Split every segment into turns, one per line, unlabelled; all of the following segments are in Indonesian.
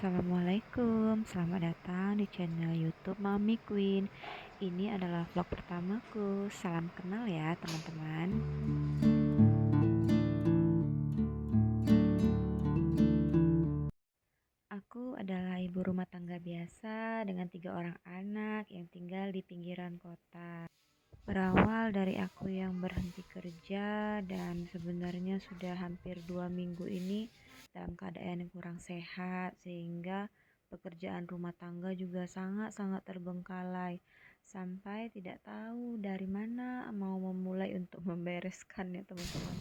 Assalamualaikum, selamat datang di channel YouTube Mami Queen. Ini adalah vlog pertamaku. Salam kenal ya, teman-teman. Aku adalah ibu rumah tangga biasa dengan 3 orang anak yang tinggal di pinggiran kota. Berawal dari aku yang berhenti kerja dan sebenarnya sudah hampir 2 minggu ini dalam keadaan yang kurang sehat, sehingga pekerjaan rumah tangga juga sangat-sangat terbengkalai sampai tidak tahu dari mana mau memulai untuk membereskannya, teman-teman.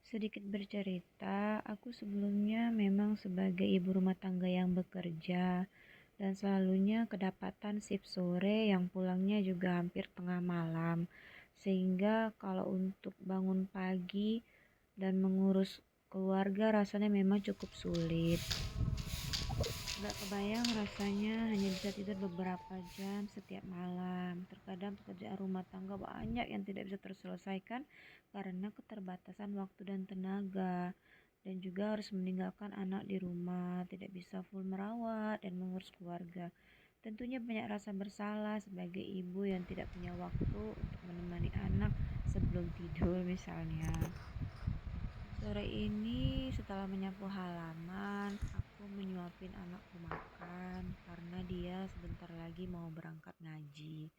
Sedikit bercerita, aku sebelumnya memang sebagai ibu rumah tangga yang bekerja dan selalunya kedapatan shift sore yang pulangnya juga hampir tengah malam. Sehingga kalau untuk bangun pagi dan mengurus keluarga rasanya memang cukup sulit. Gak kebayang rasanya hanya bisa tidur beberapa jam setiap malam. Terkadang pekerjaan rumah tangga banyak yang tidak bisa terselesaikan karena keterbatasan waktu dan tenaga. Dan juga harus meninggalkan anak di rumah, tidak bisa full merawat dan mengurus keluarga. Tentunya banyak rasa bersalah sebagai ibu yang tidak punya waktu untuk menemani anak sebelum tidur misalnya. Sore ini setelah menyapu halaman, aku menyuapin anakku makan karena dia sebentar lagi mau berangkat ngaji.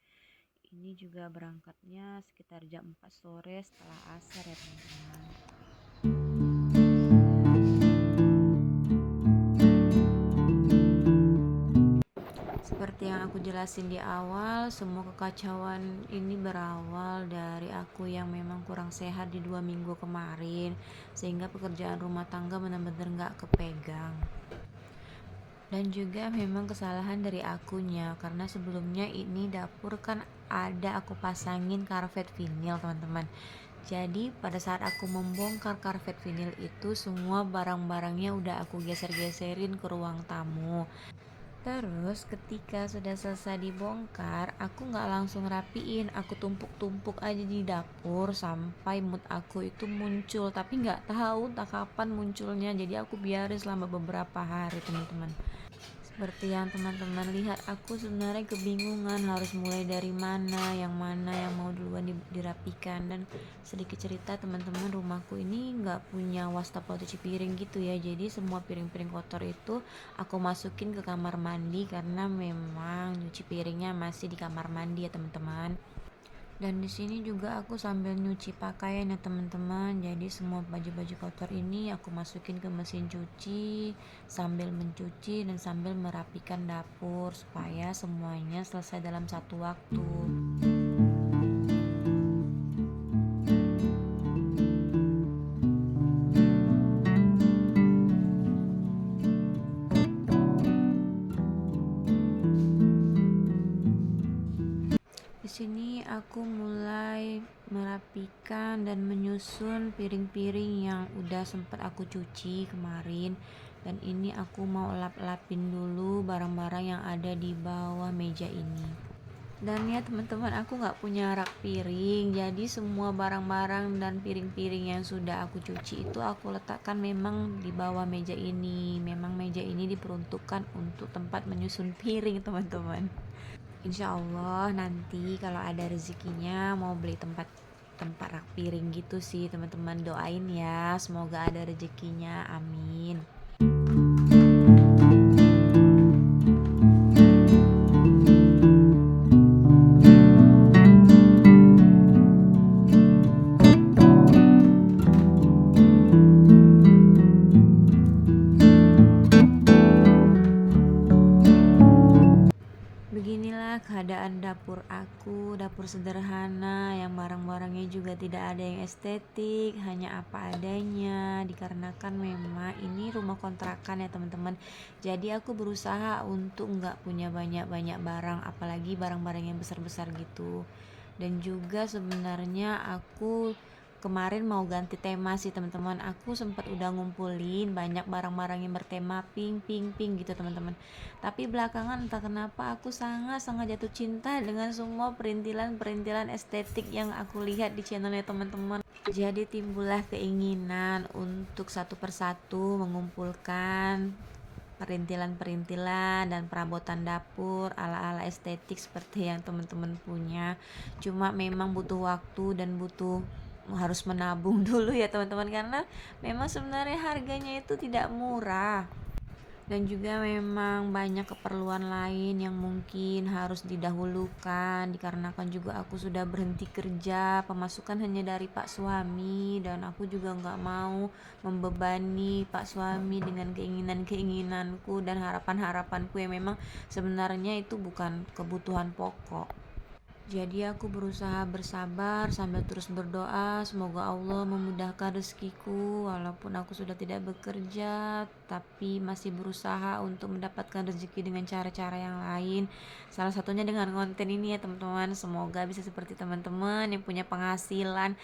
Ini juga berangkatnya sekitar jam 4 sore setelah asar ya, teman-teman. Seperti yang aku jelasin di awal, semua kekacauan ini berawal dari aku yang memang kurang sehat di 2 minggu kemarin, sehingga pekerjaan rumah tangga benar-benar gak kepegang. Dan juga memang kesalahan dari akunya, karena sebelumnya ini dapur kan ada aku pasangin karpet vinil, teman-teman. Jadi pada saat aku membongkar karpet vinil itu, semua barang-barangnya udah aku geser-geserin ke ruang tamu. Terus ketika sudah selesai dibongkar, aku gak langsung rapiin, aku tumpuk-tumpuk aja di dapur sampai mood aku itu muncul. Tapi gak tahu entah kapan munculnya, jadi aku biarin selama beberapa hari, teman-teman. Seperti yang teman-teman lihat, aku sebenarnya kebingungan harus mulai dari mana yang mau duluan dirapikan. Dan sedikit cerita, teman-teman, rumahku ini nggak punya wastafel cuci piring gitu ya, jadi semua piring-piring kotor itu aku masukin ke kamar mandi karena memang nyuci piringnya masih di kamar mandi ya, teman-teman. Dan di sini juga aku sambil nyuci pakaian ya, teman-teman. Jadi semua baju-baju kotor ini aku masukin ke mesin cuci sambil mencuci dan sambil merapikan dapur supaya semuanya selesai dalam satu waktu. Di sini aku mulai merapikan dan menyusun piring-piring yang udah sempat aku cuci kemarin. Dan ini aku mau lap-lapin dulu barang-barang yang ada di bawah meja ini. Dan ya, teman-teman, aku gak punya rak piring, jadi semua barang-barang dan piring-piring yang sudah aku cuci itu aku letakkan memang di bawah meja ini. Memang meja ini diperuntukkan untuk tempat menyusun piring, teman-teman. Insya Allah nanti kalau ada rezekinya mau beli tempat rak piring gitu sih, teman-teman. Doain ya, semoga ada rezekinya, amin. Beginilah keadaan dapur aku, dapur sederhana yang barang-barangnya juga tidak ada yang estetik, hanya apa adanya, dikarenakan memang ini rumah kontrakan ya, teman-teman. Jadi aku berusaha untuk nggak punya banyak-banyak barang, apalagi barang-barang yang besar-besar gitu. Dan juga sebenarnya aku kemarin mau ganti tema sih, teman-teman. Aku sempat udah ngumpulin banyak barang-barang yang bertema pink gitu, teman-teman. Tapi belakangan entah kenapa aku sangat-sangat jatuh cinta dengan semua perintilan-perintilan estetik yang aku lihat di channelnya teman-teman. Jadi timbullah keinginan untuk satu persatu mengumpulkan perintilan-perintilan dan perabotan dapur ala-ala estetik seperti yang teman-teman punya. Cuma memang butuh waktu dan harus menabung dulu ya teman-teman, karena memang sebenarnya harganya itu tidak murah. Dan juga memang banyak keperluan lain yang mungkin harus didahulukan, dikarenakan juga aku sudah berhenti kerja, pemasukan hanya dari Pak suami, dan aku juga nggak mau membebani Pak suami dengan keinginan-keinginanku dan harapan-harapanku yang memang sebenarnya itu bukan kebutuhan pokok. Jadi aku berusaha bersabar sambil terus berdoa semoga Allah memudahkan rezekiku, walaupun aku sudah tidak bekerja tapi masih berusaha untuk mendapatkan rezeki dengan cara-cara yang lain. Salah satunya dengan konten ini ya teman-teman. Semoga bisa seperti teman-teman yang punya penghasilan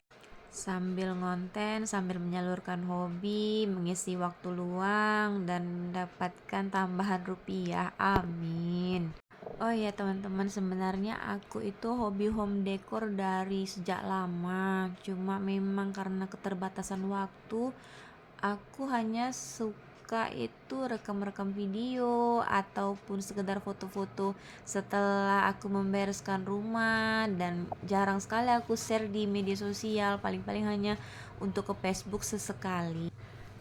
sambil ngonten, sambil menyalurkan hobi, mengisi waktu luang dan mendapatkan tambahan rupiah. Amin. Oh ya teman-teman, sebenarnya aku itu hobi home decor dari sejak lama. Cuma memang karena keterbatasan waktu, aku hanya suka itu rekam-rekam video ataupun sekedar foto-foto setelah aku membereskan rumah, dan jarang sekali aku share di media sosial, paling-paling hanya untuk ke Facebook sesekali.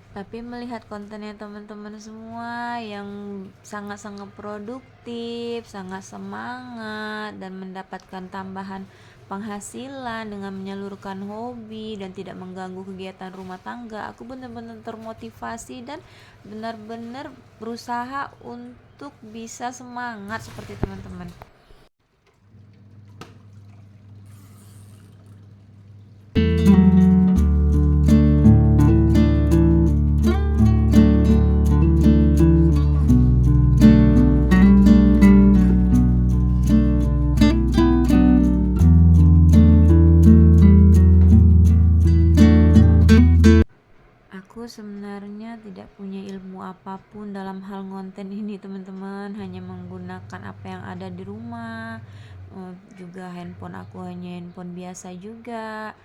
Tapi melihat kontennya teman-teman semua yang sangat-sangat produktif, sangat semangat, dan mendapatkan tambahan penghasilan dengan menyalurkan hobi dan tidak mengganggu kegiatan rumah tangga, aku benar-benar termotivasi dan benar-benar berusaha untuk bisa semangat seperti teman-teman. Aku sebenarnya tidak punya ilmu apapun dalam hal konten ini teman-teman, hanya menggunakan apa yang ada di rumah. Juga handphone aku hanya handphone biasa juga.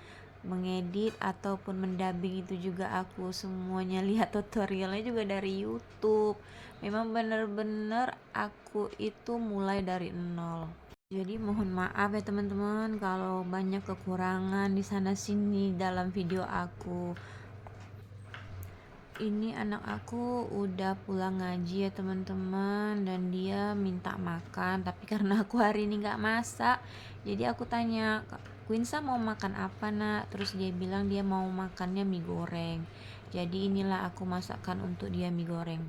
Mengedit ataupun mendubbing itu juga aku semuanya lihat tutorialnya juga dari YouTube. Memang benar-benar aku itu mulai dari nol. Jadi mohon maaf ya teman-teman kalau banyak kekurangan di sana sini dalam video aku. Ini anak aku udah pulang ngaji ya teman-teman, dan dia minta makan, tapi karena aku hari ini nggak masak, jadi aku tanya, Quinsa mau makan apa nak? Terus dia bilang dia mau makannya mie goreng. Jadi inilah aku masakkan untuk dia mie goreng.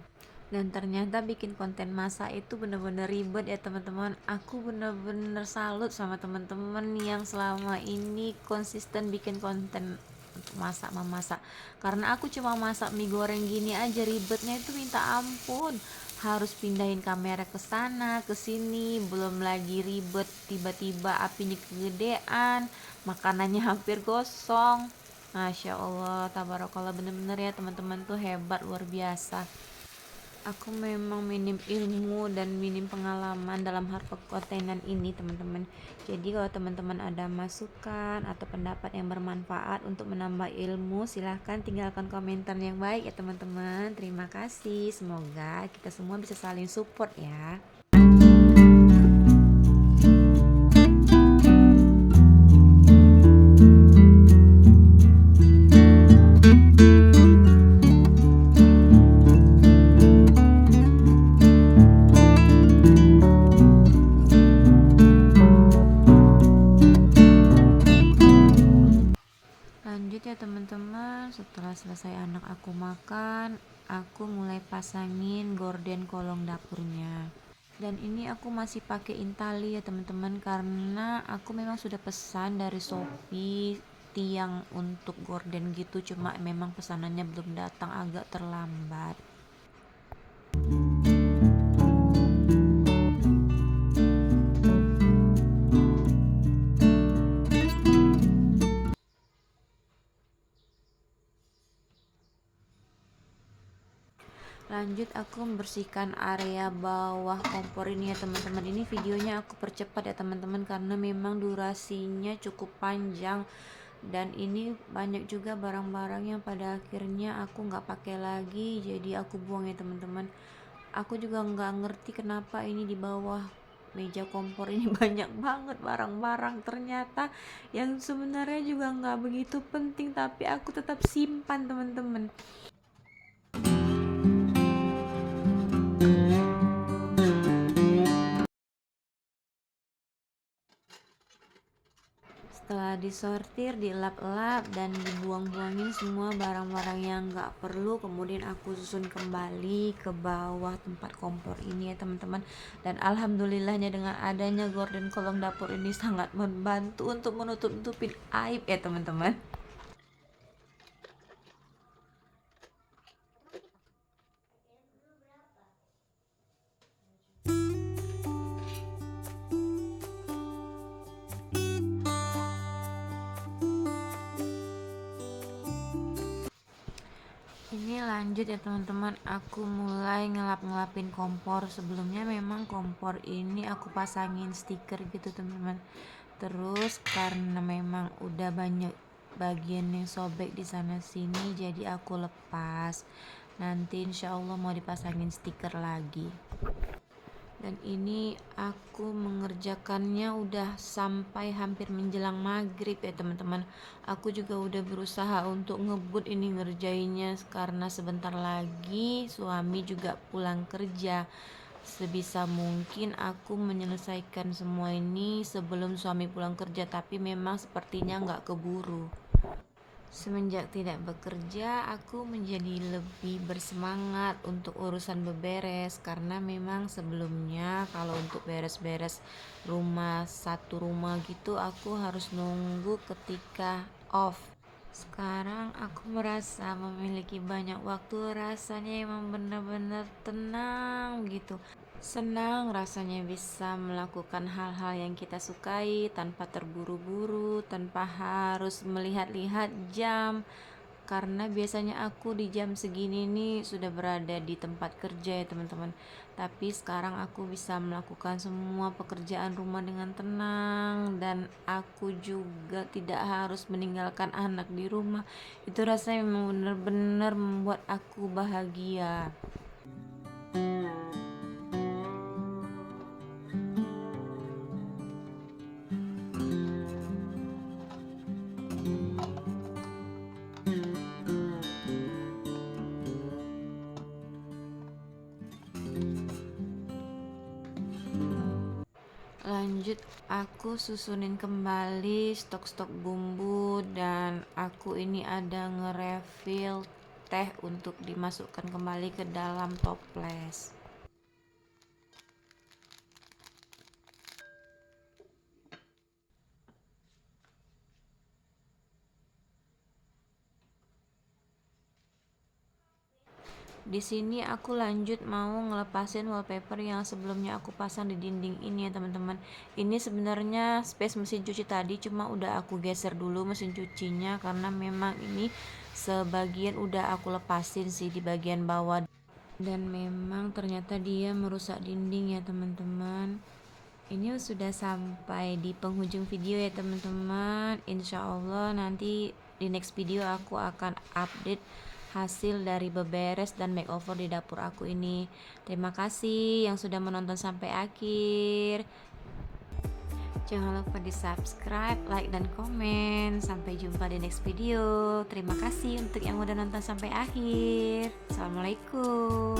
Dan ternyata bikin konten masak itu bener-bener ribet ya teman-teman. Aku bener-bener salut sama teman-teman yang selama ini konsisten bikin konten untuk memasak, karena aku cuma masak mie goreng gini aja ribetnya itu minta ampun, harus pindahin kamera ke sana ke sini, belum lagi ribet tiba-tiba apinya kegedean, makanannya hampir gosong. Masya Allah, tabarakallah, bener-bener ya teman-teman tuh hebat, luar biasa. Aku memang minim ilmu dan minim pengalaman dalam hal perkontenan ini teman-teman. Jadi kalau teman-teman ada masukan atau pendapat yang bermanfaat untuk menambah ilmu, silahkan tinggalkan komentar yang baik ya teman-teman. Terima kasih, semoga kita semua bisa saling support ya. Lanjut ya teman-teman, setelah selesai anak aku makan, aku mulai pasangin gorden kolong dapurnya. Dan ini aku masih pakai intali ya teman-teman, karena aku memang sudah pesan dari Shopee tiang untuk gorden gitu, cuma memang pesanannya belum datang, agak terlambat. Lanjut aku membersihkan area bawah kompor ini ya teman-teman. Ini videonya aku percepat ya teman-teman, karena memang durasinya cukup panjang, dan ini banyak juga barang-barang yang pada akhirnya aku nggak pakai lagi, jadi aku buang ya teman-teman. Aku juga nggak ngerti kenapa ini di bawah meja kompor ini banyak banget barang-barang ternyata yang sebenarnya juga nggak begitu penting, tapi aku tetap simpan teman-teman. Setelah disortir, dilap-lap, dan dibuang-buangin semua barang-barang yang nggak perlu, kemudian aku susun kembali ke bawah tempat kompor ini ya teman-teman. Dan alhamdulillahnya dengan adanya gorden kolong dapur ini sangat membantu untuk menutup-nutupin aib ya teman-teman. Ini lanjut ya teman-teman, aku mulai ngelap-ngelapin kompor. Sebelumnya memang kompor ini aku pasangin stiker gitu teman-teman. Terus karena memang udah banyak bagian yang sobek di sana sini, jadi aku lepas. Nanti insya Allah mau dipasangin stiker lagi. Dan ini aku mengerjakannya udah sampai hampir menjelang maghrib ya teman-teman. Aku juga udah berusaha untuk ngebut ini ngerjainnya, karena sebentar lagi suami juga pulang kerja. Sebisa mungkin aku menyelesaikan semua ini sebelum suami pulang kerja, tapi memang sepertinya nggak keburu. Semenjak tidak bekerja, aku menjadi lebih bersemangat untuk urusan beberes, karena memang sebelumnya kalau untuk beres-beres rumah, satu rumah gitu, aku harus nunggu ketika off. Sekarang aku merasa memiliki banyak waktu, rasanya emang benar-benar tenang gitu. Senang rasanya bisa melakukan hal-hal yang kita sukai tanpa terburu-buru, tanpa harus melihat-lihat jam. Karena biasanya aku di jam segini nih sudah berada di tempat kerja ya teman-teman. Tapi sekarang aku bisa melakukan semua pekerjaan rumah dengan tenang, dan aku juga tidak harus meninggalkan anak di rumah. Itu rasanya memang benar-benar membuat aku bahagia. Lanjut, aku susunin kembali stok-stok bumbu, dan aku ini ada nge-refill teh untuk dimasukkan kembali ke dalam toples. Di sini aku lanjut mau ngelepasin wallpaper yang sebelumnya aku pasang di dinding ini ya teman-teman. Ini sebenarnya space mesin cuci tadi, cuma udah aku geser dulu mesin cucinya karena memang ini sebagian udah aku lepasin sih di bagian bawah. Dan memang ternyata dia merusak dinding ya teman-teman. Ini sudah sampai di penghujung video ya teman-teman. Insya Allah nanti di next video aku akan update hasil dari beberes dan makeover di dapur aku ini. Terima kasih yang sudah menonton sampai akhir. Jangan lupa di subscribe, like, dan komen. Sampai jumpa di next video. Terima kasih untuk yang udah nonton sampai akhir. Assalamualaikum.